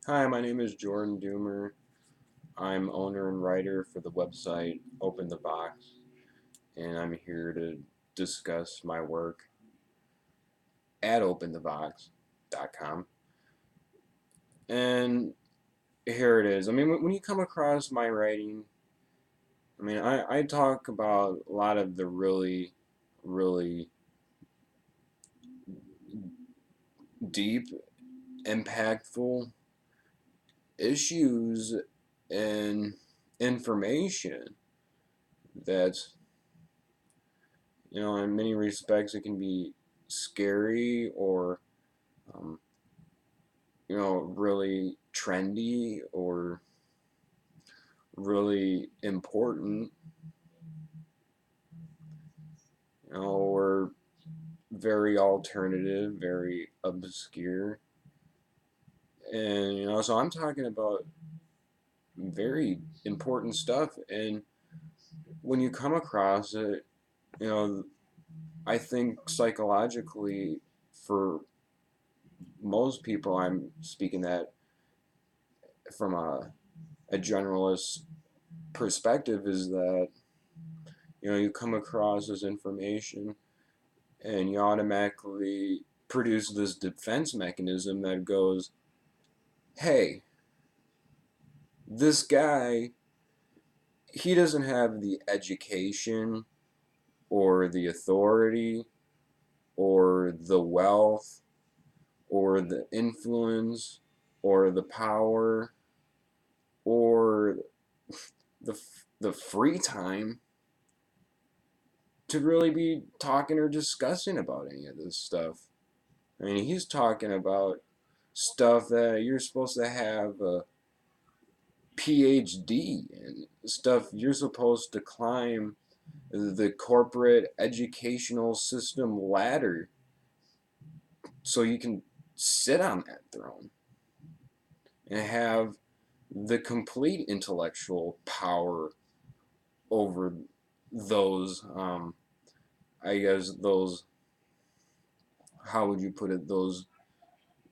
Hi, my name is Jordan Dumer. I'm owner and writer for the website Open the Box, and I'm here to discuss my work at openthebox.com. And here it is. I mean, when you come across my writing, I talk about a lot of the really deep, impactful issues and information that in many respects, it can be scary or, um, really trendy or really important, or very alternative, very obscure. And, so I'm talking about very important stuff. And when you come across it, you know, I think psychologically, for most people, I'm speaking that from a generalist perspective, is that you come across this information and you automatically produce this defense mechanism that goes, hey, this guy, he doesn't have the education or the authority or the wealth or the influence or the power or the, the free time to really be talking or discussing about any of this stuff. I mean, he's talking about stuff that you're supposed to have a PhD and stuff you're supposed to climb the corporate educational system ladder so you can sit on that throne and have the complete intellectual power over those, I guess, those, how would you put it, those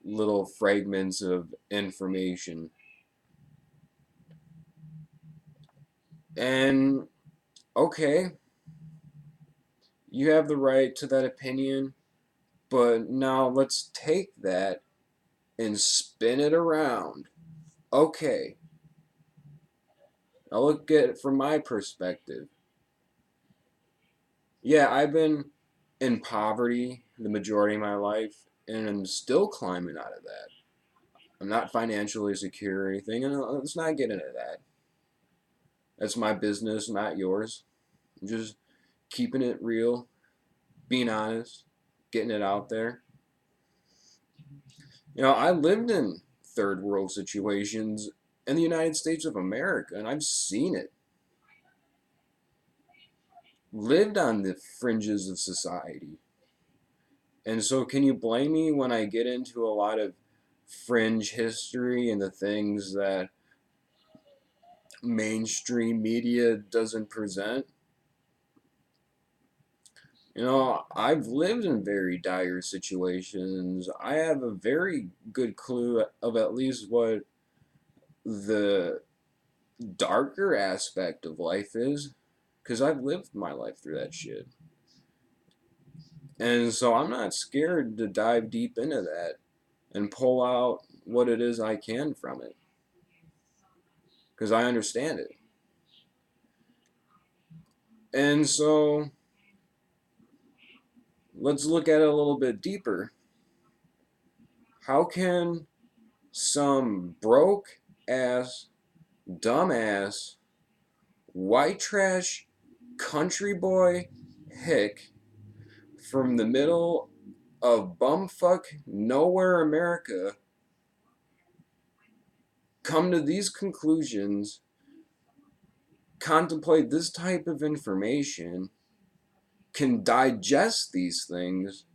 little fragments of information. And okay, you have the right to that opinion, but now let's take that and spin it around. Okay, I'll look at it from my perspective. Yeah, I've been in poverty the majority of my life, and I'm still climbing out of that. I'm not financially secure or anything, and let's not get into that. That's my business, not yours. I'm just keeping it real, being honest, getting it out there. I lived in third world situations in the United States of America, and I've seen it. Lived on the fringes of society. And so, can you blame me when I get into a lot of fringe history and the things that mainstream media doesn't present? I've lived in very dire situations. I have a very good clue of at least what the darker aspect of life is, because I've lived my life through that shit. And so I'm not scared to dive deep into that and pull out what it is I can from it, because I understand it. And so let's look at it a little bit deeper. How can some broke ass, dumbass, white trash country boy hick from the middle of bumfuck nowhere America come to these conclusions, contemplate this type of information, can digest these things,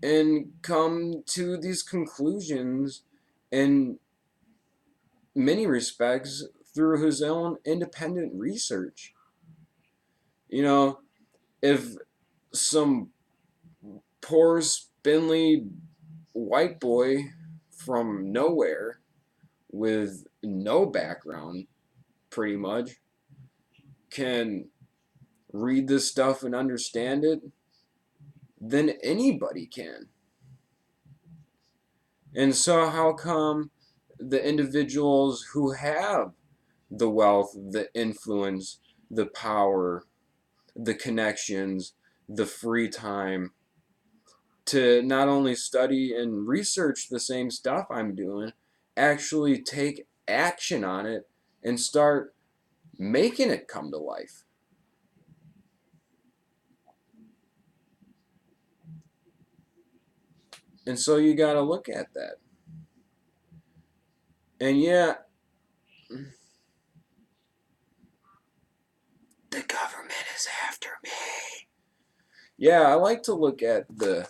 and come to these conclusions in many respects through his own independent research? You know, if some poor, spindly white boy from nowhere with no background, pretty much, can read this stuff and understand it, then anybody can. And so, how come the individuals who have the wealth, the influence, the power, the connections, the free time to not only study and research the same stuff I'm doing, actually take action on it and start making it come to life? And so you got to look at that. And yeah, the government is after me. Yeah, I like to look at the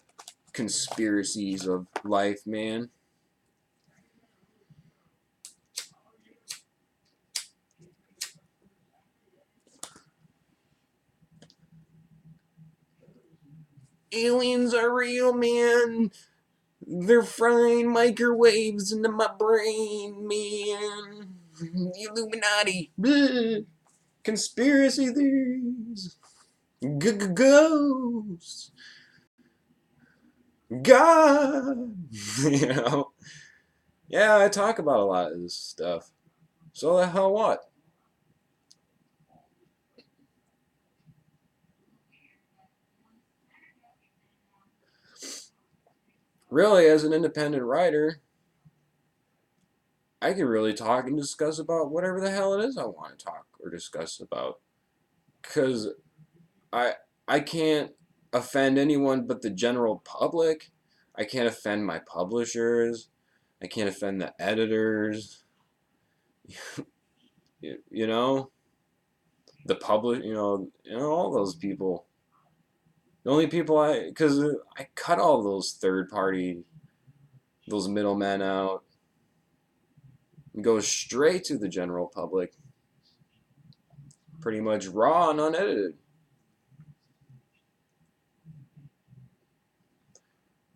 conspiracies of life, man. Aliens are real, man. They're frying microwaves into my brain, man. Illuminati. Bleh. Conspiracy theories. Ghosts. God. you know? Yeah, I talk about a lot of this stuff. So the hell what? Really, as an independent writer, I can really talk and discuss about whatever the hell it is I want to talk or discuss about. Because I I can't offend anyone but the general public. I can't offend my publishers. I can't offend the editors. You know, the public. All those people. The only people because I cut all those third party, those middlemen out, and go straight to the general public, pretty much raw and unedited.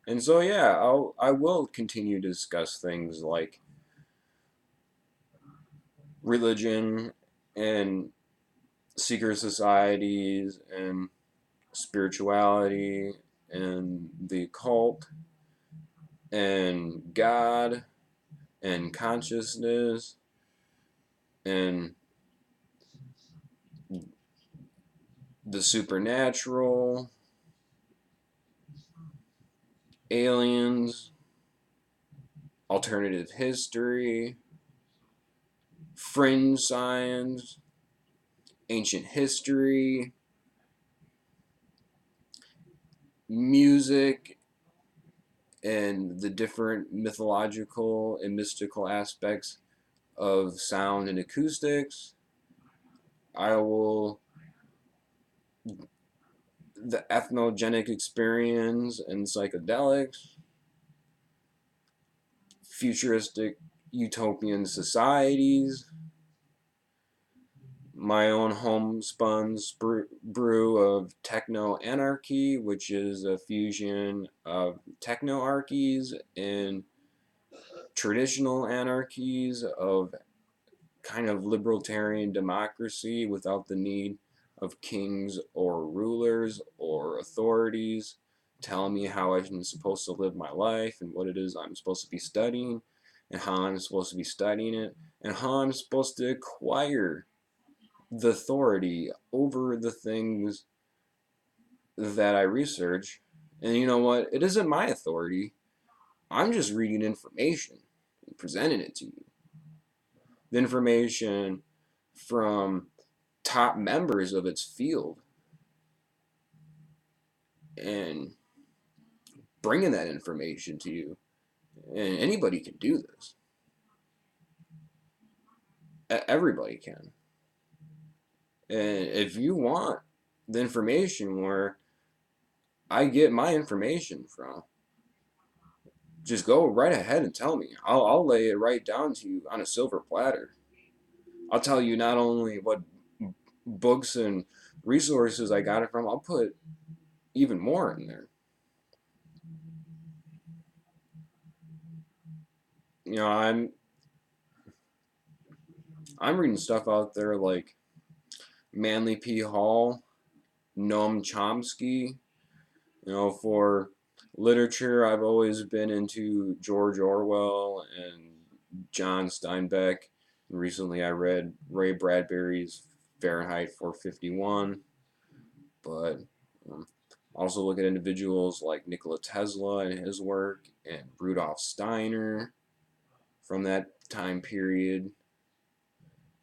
And so yeah, I will continue to discuss things like religion and secret societies and spirituality and the occult and God and consciousness and the supernatural, aliens, alternative history, fringe science, ancient history, music, and the different mythological and mystical aspects of sound and acoustics. I will the ethnogenic experience and psychedelics, futuristic utopian societies, my own homespun brew of techno anarchy, which is a fusion of technoarchies and traditional anarchies of kind of libertarian democracy without the need of kings or rulers or authorities telling me how I'm supposed to live my life and what it is I'm supposed to be studying and how I'm supposed to be studying it and how I'm supposed to acquire the authority over the things that I research. And you know what? It isn't my authority. I'm just reading information and presenting it to you. The information from top members of its field and bringing that information to you. And anybody can do this. Everybody can. And if you want the information where I get my information from, just go right ahead and tell me. I'll lay it right down to you on a silver platter. I'll tell you not only what books and resources I got it from, I'll put even more in there. I'm I'm reading stuff out there like Manly P. Hall, Noam Chomsky. For literature, I've always been into George Orwell and John Steinbeck. And recently, I read Ray Bradbury's Fahrenheit 451. But um, also look at individuals like Nikola Tesla and his work, and Rudolf Steiner from that time period.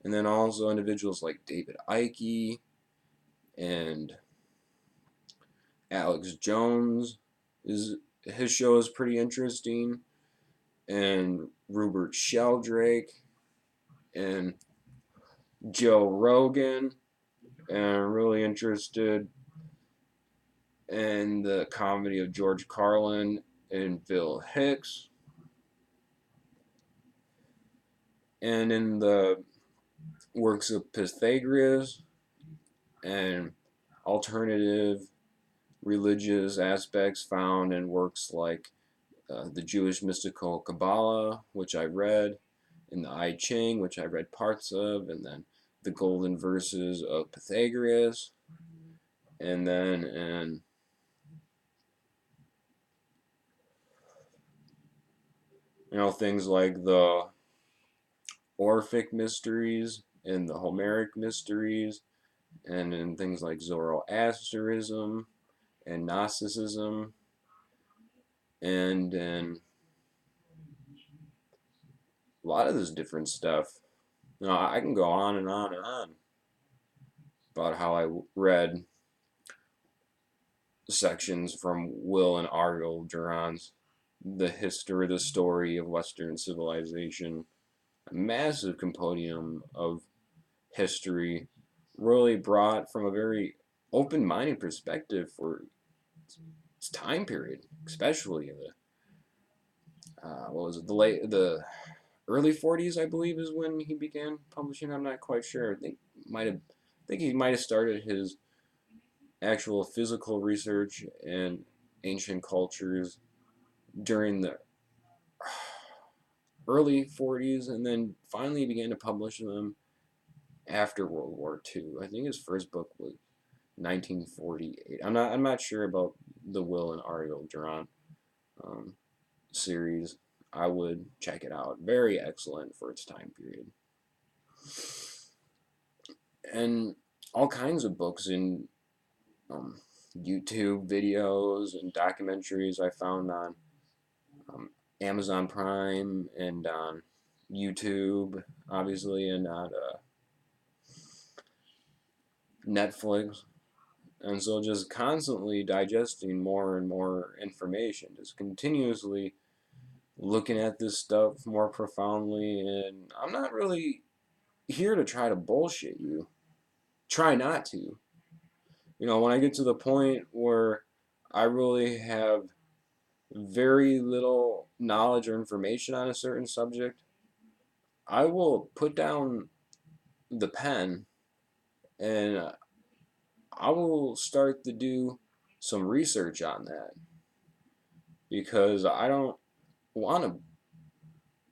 And then also individuals like David Icke and Alex Jones. His show is pretty interesting. And Rupert Sheldrake and Joe Rogan. And I'm really interested in the comedy of George Carlin and Bill Hicks. And in the works of Pythagoras and alternative religious aspects found in works like the Jewish mystical Kabbalah, which I read, and the I Ching, which I read parts of, and then the Golden Verses of Pythagoras, and then in things like the Orphic mysteries and the Homeric mysteries, and in things like Zoroastrianism and Gnosticism, and in a lot of this different stuff. I can go on and on and on about how I read sections from Will and Ariel Duran's The History, the Story of Western Civilization, a massive compendium of history, really brought from a very open-minded perspective for its time period, especially what was it, the early 40s, I believe, is when he began publishing. I'm not quite sure. I think he might have started his actual physical research in ancient cultures during the early 40s, and then finally began to publish them after World War II. I think his first book was 1948. I'm not sure about the Will and Ariel Duran um, series. I would check it out. Very excellent for its time period. And all kinds of books in um, YouTube videos and documentaries I found on um, Amazon Prime and on YouTube, obviously, and on Netflix. And so just constantly digesting more and more information, just continuously looking at this stuff more profoundly. And I'm not really here to try to bullshit you. Try not to. When I get to the point where I really have very little knowledge or information on a certain subject, I will put down the pen and I will start to do some research on that, because I don't want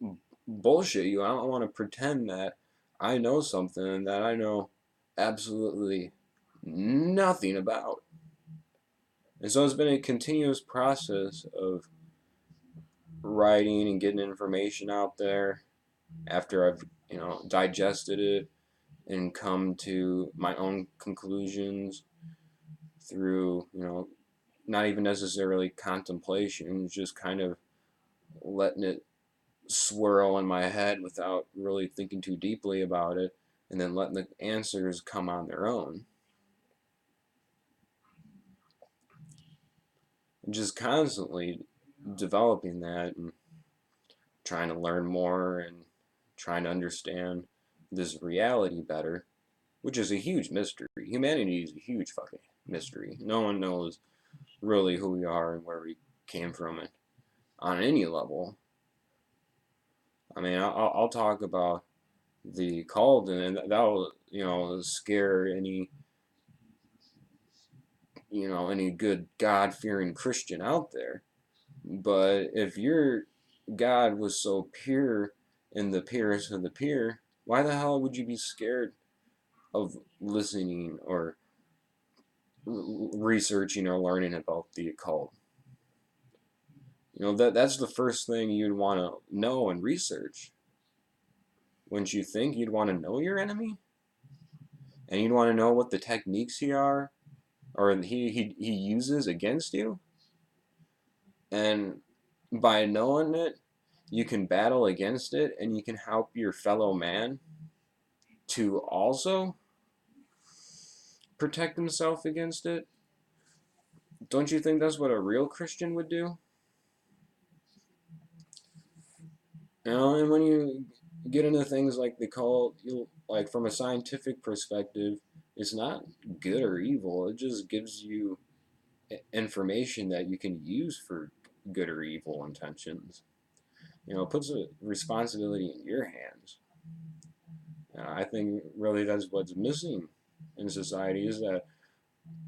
to bullshit you. I don't want to pretend that I know something that I know absolutely nothing about. And so it's been a continuous process of writing and getting information out there after I've, digested it and come to my own conclusions through, not even necessarily contemplation, just kind of letting it swirl in my head without really thinking too deeply about it, and then letting the answers come on their own. Just constantly developing that and trying to learn more and trying to understand this reality better, which is a huge mystery. Humanity is a huge fucking mystery. No one knows really who we are and where we came from, and on any level. I mean, I'll talk about the cult, and that'll scare any good God fearing Christian out there. But if your God was so pure and the purest of the pure, Why the hell would you be scared of listening or researching or learning about the occult? That's the first thing you'd want to know and research. Wouldn't you think you'd want to know your enemy? And you'd want to know what the techniques he are or he uses against you? And by knowing it, you can battle against it and you can help your fellow man to also protect himself against it. Don't you think that's what a real Christian would do? And when you get into things like the cult, like from a scientific perspective, it's not good or evil. It just gives you information that you can use for good or evil intentions. It puts a responsibility in your hands. I think really that's what's missing in society is that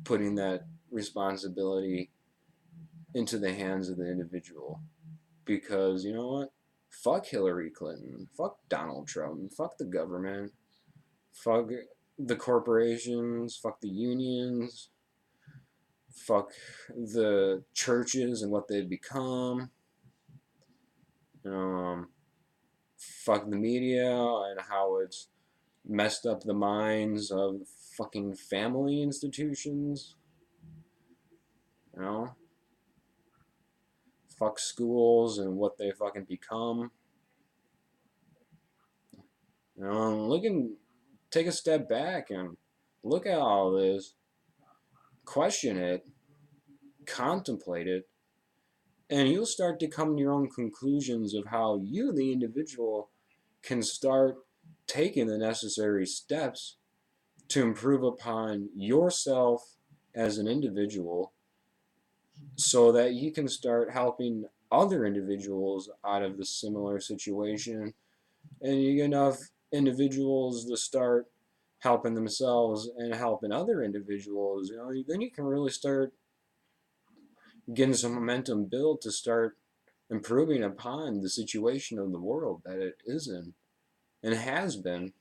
putting that responsibility into the hands of the individual. Because you know what? Fuck Hillary Clinton. Fuck Donald Trump. Fuck the government. Fuck the corporations. Fuck the unions. Fuck the churches and what they've become. Um, Fuck the media and how it's messed up the minds of fucking family institutions. You know, fuck schools and what they fucking become. Take a step back and look at all this, question it, contemplate it, and you'll start to come to your own conclusions of how you, the individual, can start taking the necessary steps to improve upon yourself as an individual so that you can start helping other individuals out of the similar situation and you get enough individuals to start helping themselves and helping other individuals, then you can really start getting some momentum built to start improving upon the situation of the world that it is in and has been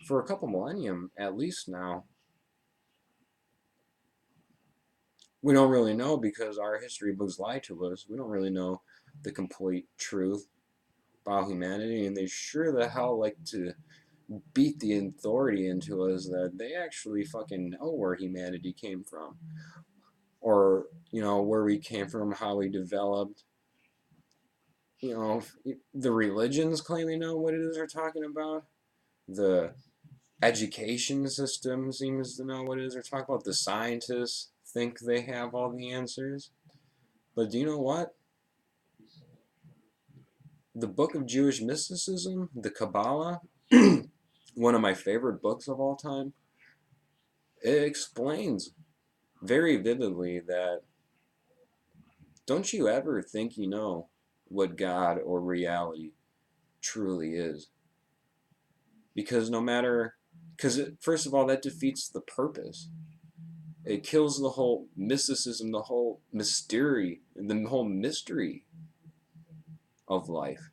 for a couple millennium at least now. We don't really know because our history books lie to us. We don't really know the complete truth about humanity, and they sure the hell like to beat the authority into us that they actually fucking know where humanity came from. Or, where we came from, how we developed. The religions claim they know what it is they're talking about. The education system seems to know what it is they're talking about. The scientists think they have all the answers. But do you know what? The book of Jewish mysticism, the Kabbalah, one of my favorite books of all time, it explains very vividly that don't you ever think you know what God or reality truly is. Because first of all, that defeats the purpose. It kills the whole mysticism, the whole mystery, the whole mystery of life.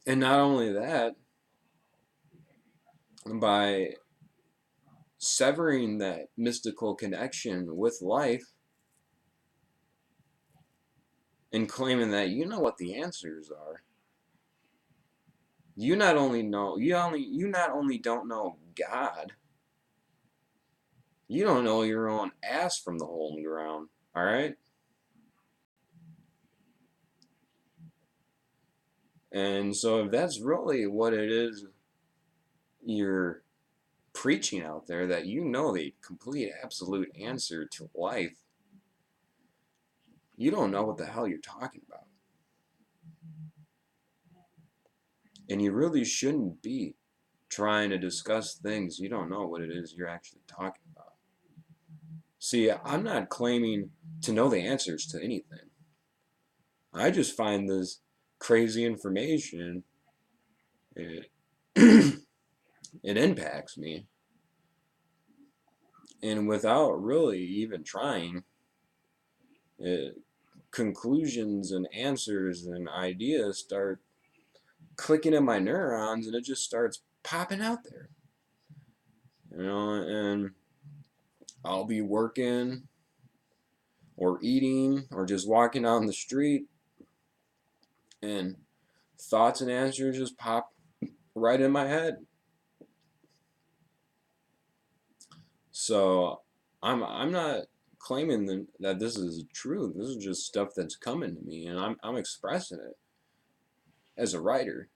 And not only that, by severing that mystical connection with life and claiming that you know what the answers are, you not only don't know God, you don't know your own ass from the hole in the ground. All right. And so if that's really what it is you're preaching out there, that you know the complete absolute answer to life, you don't know what the hell you're talking about. And you really shouldn't be trying to discuss things you don't know what it is you're actually talking about. See, I'm not claiming to know the answers to anything. I just find this crazy information. It, it impacts me. And without really even trying, it conclusions and answers and ideas start clicking in my neurons, and it just starts popping out there. And I'll be working or eating or just walking down the street, and thoughts and answers just pop right in my head. So I'm not claiming that this is true. This is just stuff that's coming to me, and I'm expressing it as a writer.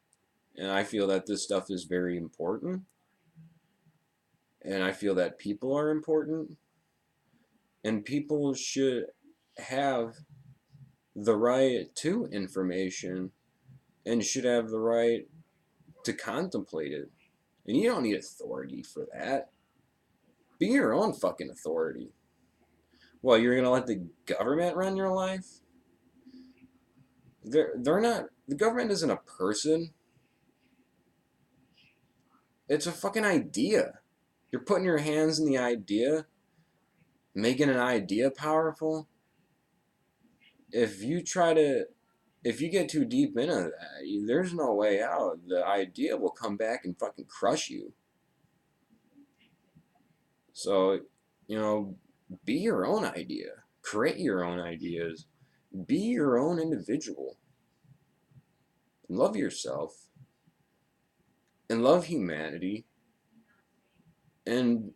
And I feel that this stuff is very important, and I feel that people are important, and people should have the right to information and should have the right to contemplate it. And you don't need authority for that. Be your own fucking authority. Well, you're gonna let the government run your life? They're not. The government isn't a person. It's a fucking idea. You're putting your hands in the idea, making an idea powerful. If you try to, if you get too deep into that, there's no way out. The idea will come back and fucking crush you. So, you know, be your own idea. Create your own ideas. Be your own individual. Love yourself and love humanity and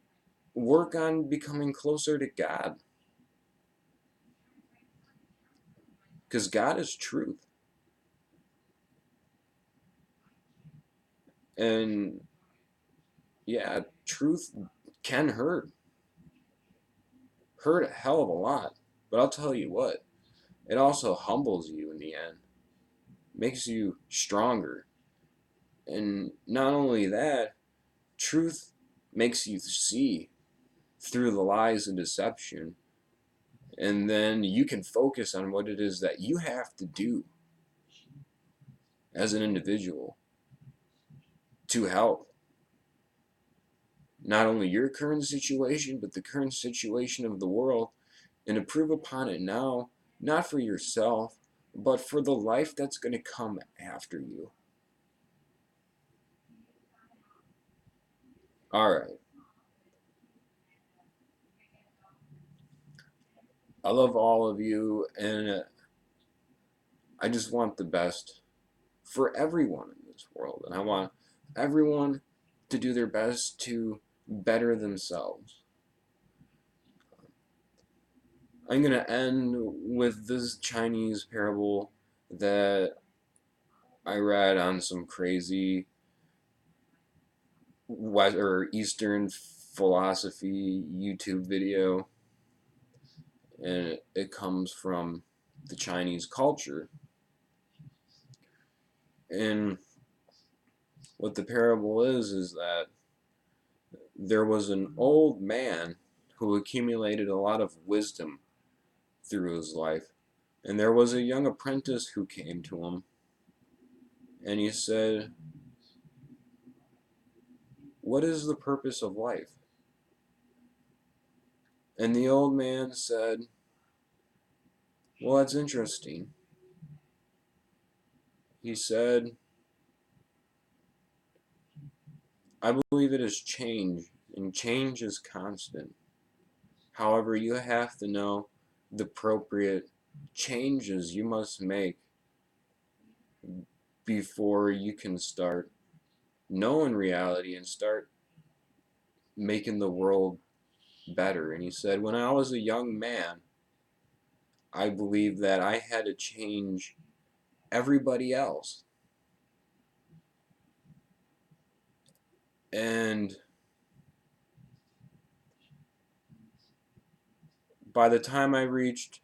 work on becoming closer to God. Because God is truth. And yeah, truth can hurt a hell of a lot. But I'll tell you what, it also humbles you in the end, makes you stronger. And not only that, truth makes you see through the lies and deception. And then you can focus on what it is that you have to do as an individual to help not only your current situation, but the current situation of the world, and improve upon it now, not for yourself, but for the life that's going to come after you. All right. I love all of you, and I just want the best for everyone in this world. And I want everyone to do their best to better themselves. I'm going to end with this Chinese parable that I read on some crazy West or Eastern philosophy YouTube video, and it comes from the Chinese culture. And what the parable is that there was an old man who accumulated a lot of wisdom through his life. And there was a young apprentice who came to him, and he said, "What is the purpose of life?" And the old man said, "Well, that's interesting." He said, "I believe it is change, and change is constant. However, you have to know the appropriate changes you must make before you can start knowing reality and start making the world better." And he said, "When I was a young man, I believed that I had to change everybody else. And by the time I reached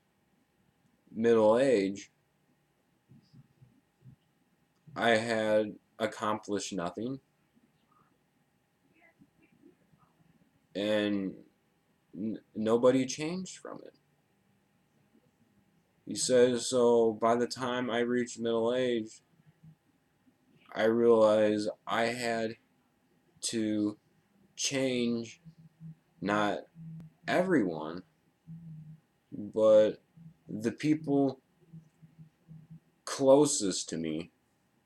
middle age, I had accomplished nothing, and nobody changed from it." He says, "So by the time I reached middle age, I realized I had to change not everyone, but the people closest to me,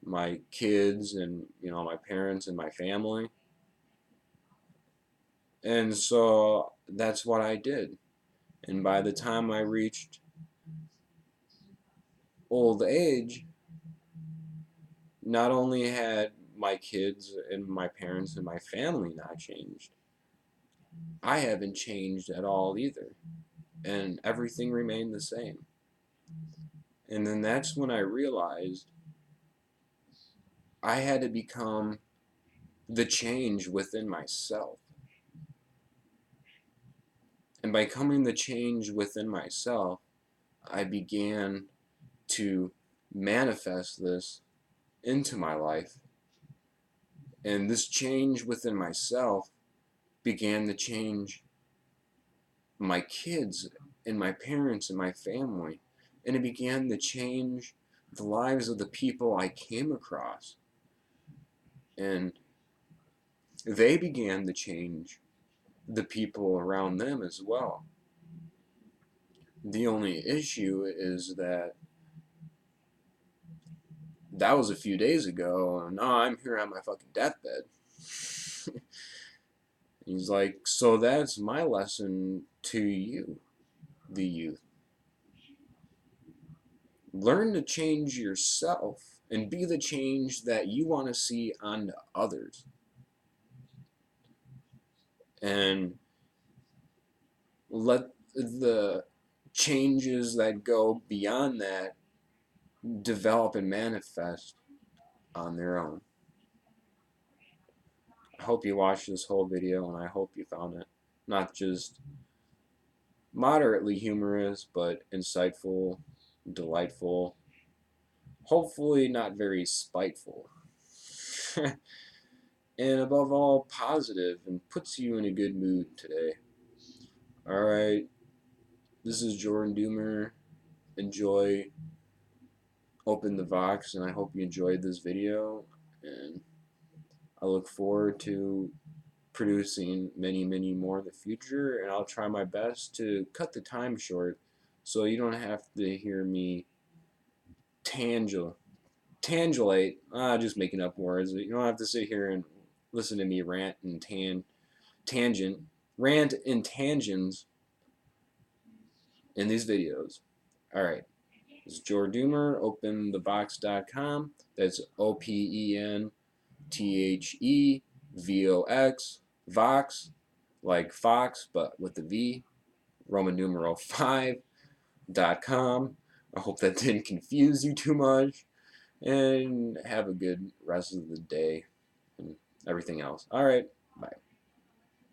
my kids and, my parents and my family. And so that's what I did. And by the time I reached old age, not only had my kids and my parents and my family not changed, I haven't changed at all either. And everything remained the same. And then that's when I realized I had to become the change within myself. And by becoming the change within myself, I began to manifest this into my life. And this change within myself began to change my kids and my parents and my family. And it began to change the lives of the people I came across. And they began to change the people around them as well. The only issue is that was a few days ago, and now I'm here on my fucking deathbed. He's like, so that's my lesson to you, the youth. Learn to change yourself and be the change that you want to see on others. And let the changes that go beyond that develop and manifest on their own. I hope you watched this whole video, and I hope you found it not just moderately humorous, but insightful, delightful, hopefully not very spiteful, and above all, positive and puts you in a good mood today. Alright, this is Jordan Dumer. Enjoy Open the Vox, and I hope you enjoyed this video, and I look forward to producing many, many more in the future, and I'll try my best to cut the time short so you don't have to hear me tangulate, just making up words. You don't have to sit here and listen to me rant and rant and tangents in these videos. Alright, this is George Dumer, openthevox.com. That's OPENTHEVOX, Vox, like Fox, but with the V, Roman numeral 5.com. I hope that didn't confuse you too much. And have a good rest of the day and everything else. Alright, bye.